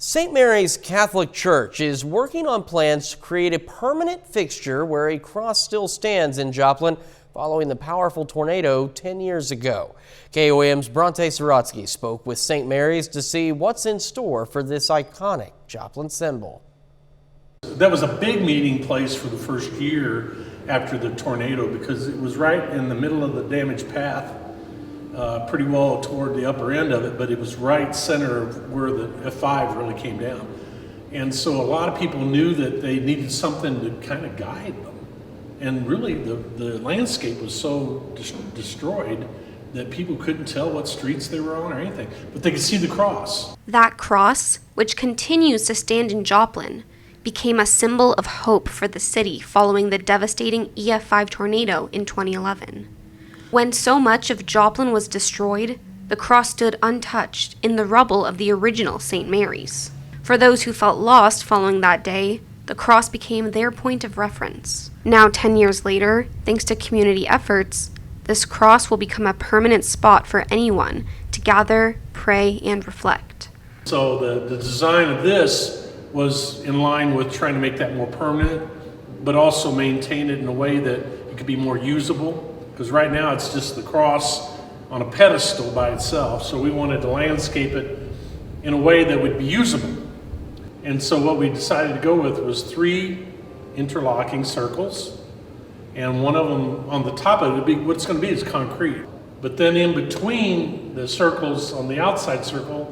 St. Mary's Catholic Church is working on plans to create a permanent fixture where a cross still stands in Joplin following the powerful tornado 10 years ago. KOAM's Bronte Sorotsky spoke with St. Mary's to see what's in store for this iconic Joplin symbol. That was a big meeting place for the first year after the tornado because it was right in the middle of the damaged path, pretty well toward the upper end of it, but it was right center of where the F5 really came down. And so a lot of people knew that they needed something to kind of guide them. And really the landscape was so destroyed that people couldn't tell what streets they were on or anything, but they could see the cross. That cross, which continues to stand in Joplin, became a symbol of hope for the city following the devastating EF5 tornado in 2011. When so much of Joplin was destroyed, the cross stood untouched in the rubble of the original St. Mary's. For those who felt lost following that day, the cross became their point of reference. Now, 10 years later, thanks to community efforts, this cross will become a permanent spot for anyone to gather, pray, and reflect. So the design of this was in line with trying to make that more permanent, but also maintain it in a way that it could be more usable. Because right now it's just the cross on a pedestal by itself. So we wanted to landscape it in a way that would be usable. And so what we decided to go with was 3 interlocking circles. And one of them on the top of it, what it's going to be is concrete. But then in between the circles on the outside circle,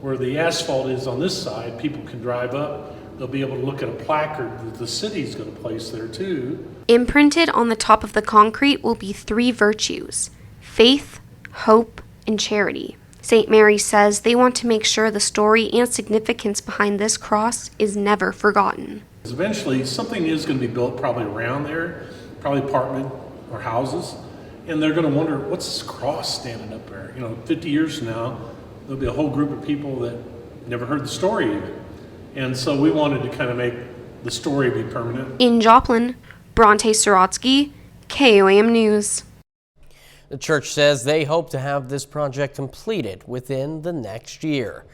where the asphalt is on this side, people can drive up. They'll be able to look at a placard that the city's going to place there too. Imprinted on the top of the concrete will be 3 virtues: faith, hope, and charity. St. Mary says they want to make sure the story and significance behind this cross is never forgotten. Eventually, something is going to be built probably around there, probably apartment or houses, and they're going to wonder, what's this cross standing up there? 50 years from now, there'll be a whole group of people that never heard the story of it. And so we wanted to kind of make the story be permanent. In Joplin, Bronte Sorotsky, KOAM News. The church says they hope to have this project completed within the next year.